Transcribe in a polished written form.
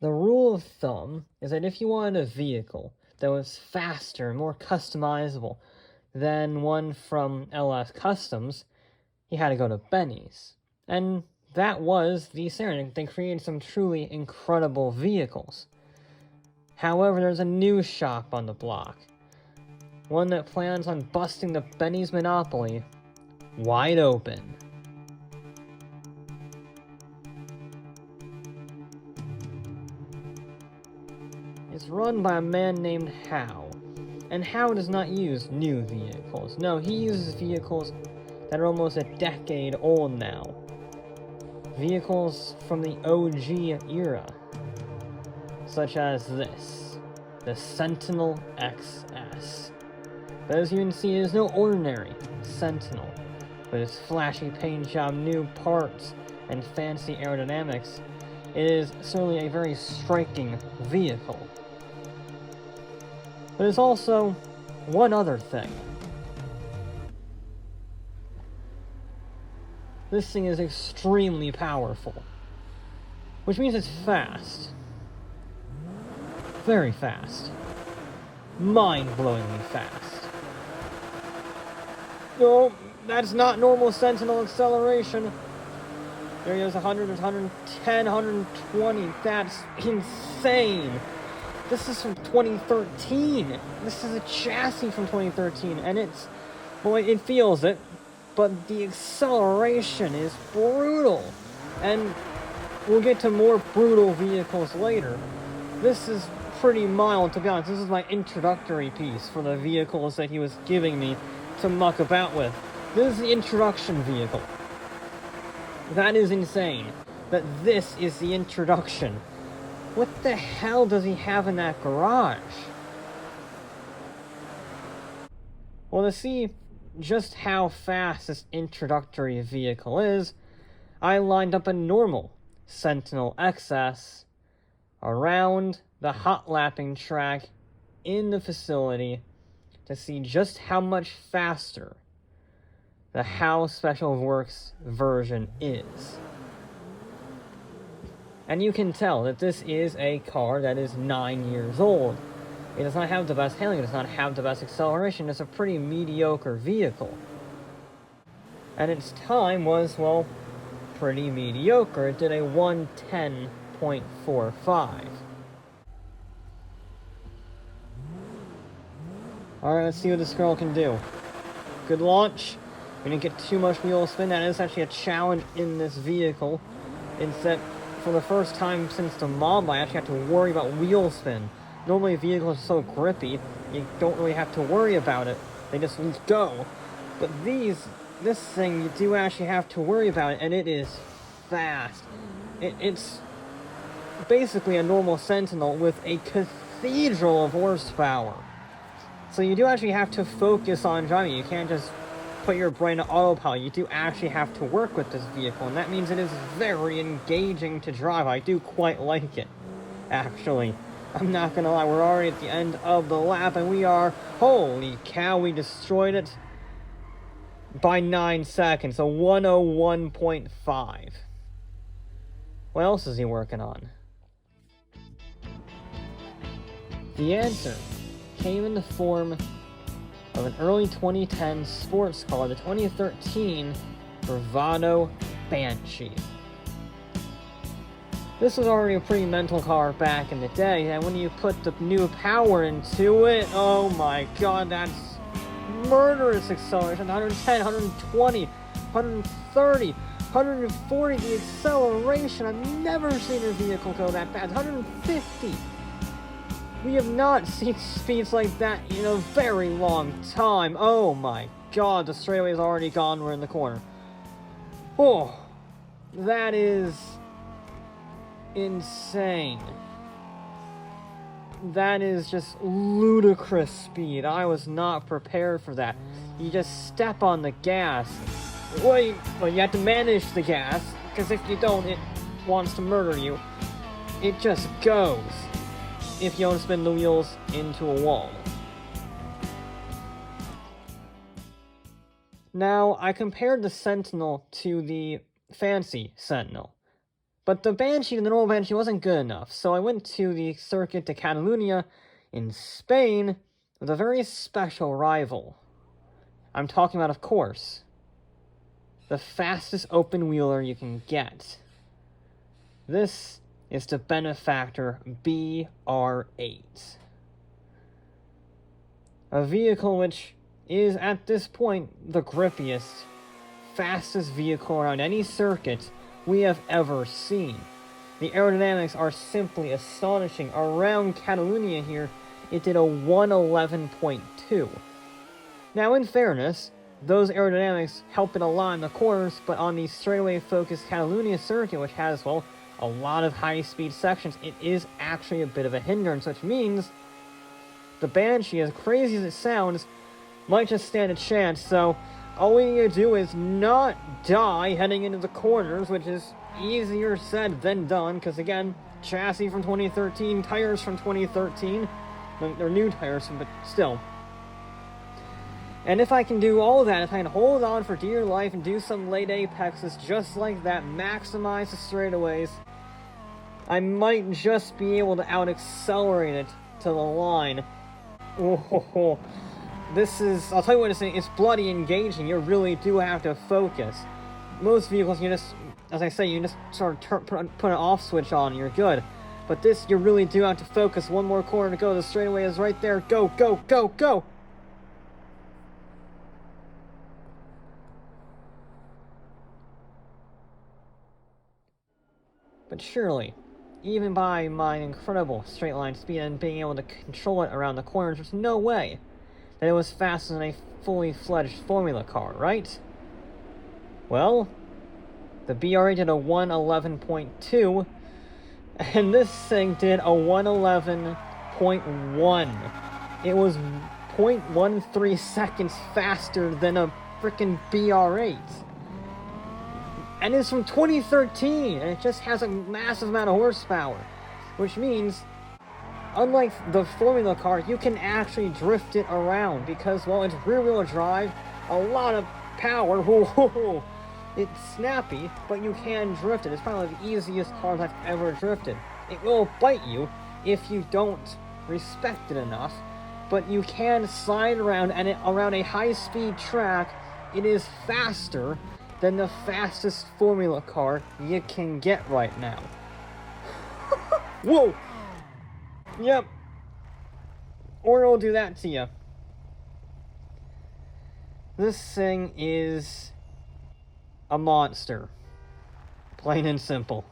The rule of thumb is that if you wanted a vehicle that was faster and more customizable than one from LS Customs, you had to go to Benny's. And that was the scenario. They created some truly incredible vehicles. However, there's a new shop on the block. One that plans on busting the Benny's monopoly wide open. It's run by a man named Howe. And Howe does not use new vehicles. No, he uses vehicles that are almost a decade old now. Vehicles from the OG era. Such as this, the Sentinel Xs. But as you can see, it is no ordinary Sentinel. With its flashy paint job, new parts, and fancy aerodynamics, it is certainly a very striking vehicle. But there's also one other thing. This thing is extremely powerful, which means it's fast. Very fast. Mind-blowingly fast. No, that's not normal Sentinel acceleration. There he goes, 100, 110, 120. That's insane. This is from 2013. This is a chassis from 2013, and it's... Boy, it feels it, but the acceleration is brutal. And we'll get to more brutal vehicles later. This is pretty mild, to be honest. This is my introductory piece for the vehicles that he was giving me to muck about with. This is the introduction vehicle. That is insane. That this is the introduction. What the hell does he have in that garage? Well, to see just how fast this introductory vehicle is, I lined up a normal Sentinel Xs around the hot lapping track in the facility to see just how much faster the How Special Works version is. And you can tell that this is a car that is 9 years old. It does not have the best handling, it does not have the best acceleration, it's a pretty mediocre vehicle. And its time was, well, pretty mediocre. It did a 110.45. Alright, let's see what this girl can do. Good launch. We didn't get too much wheel spin. That is actually a challenge in this vehicle. It's that for the first time since the model, I actually have to worry about wheel spin. Normally vehicles are so grippy, you don't really have to worry about it. They just go. But this thing, you do actually have to worry about it, and it is fast. It's basically a normal Sentinel with a cathedral of horsepower. So you do actually have to focus on driving. You can't just put your brain on autopilot. You do actually have to work with this vehicle, and that means it is very engaging to drive. I do quite like it, actually. I'm not gonna lie, we're already at the end of the lap, and we are... Holy cow, we destroyed it by 9 seconds, so 101.5. What else is he working on? The answer came in the form of an early 2010 sports car, the 2013 Bravado Banshee. This was already a pretty mental car back in the day, and when you put the new power into it, oh my god, that's murderous acceleration. 110, 120, 130, 140, the acceleration. I've never seen a vehicle go that fast. 150. We have not seen speeds like that in a very long time. Oh my god, the straightaway is already gone. We're in the corner. Oh, that is insane. That is just ludicrous speed. I was not prepared for that. You just step on the gas. Well, you have to manage the gas, because if you don't, it wants to murder you. It just goes if you don't spin the wheels into a wall. Now, I compared the Sentinel to the fancy Sentinel, But the Banshee, the normal Banshee, wasn't good enough, so I went to the circuit de Catalunya in Spain with a very special rival. I'm talking about, of course, the fastest open-wheeler you can get. This is the Benefactor Br8. A vehicle which is, at this point, the grippiest, fastest vehicle around any circuit we have ever seen. The aerodynamics are simply astonishing. Around Catalunya here, it did a 111.2. Now, in fairness, those aerodynamics help it a lot in the corners, but on the straightaway-focused Catalunya circuit, which has, well, a lot of high-speed sections, it is actually a bit of a hindrance, which means the Banshee, as crazy as it sounds, might just stand a chance, so all we need to do is not die heading into the corners, which is easier said than done, because again, chassis from 2013, tires from 2013, they're new tires, but still. And if I can do all of that, if I can hold on for dear life and do some late apexes just like that, maximize the straightaways, I might just be able to out-accelerate it to the line. Oh, this is, I'll tell you what it's bloody engaging. You really do have to focus. Most vehicles, you just, as I say, you just sort of put an off switch on and you're good. But this, you really do have to focus. One more corner to go. The straightaway is right there. Go, go, go, go! But surely, even by my incredible straight line speed and being able to control it around the corners, there's no way that it was faster than a fully fledged formula car, right? Well, the Br8 did a 111.2, and this thing did a 111.1. It was 0.13 seconds faster than a frickin' Br8. And it's from 2013, and it just has a massive amount of horsepower, which means, unlike the formula car, you can actually drift it around, because, well, it's rear-wheel drive, a lot of power, whoa, it's snappy, but you can drift it. It's probably the easiest cars I've ever drifted. It will bite you if you don't respect it enough, but you can slide around, and around a high-speed track, it is faster than the fastest formula car you can get right now. Whoa! Yep. Or it'll do that to you. This thing is a monster. Plain and simple.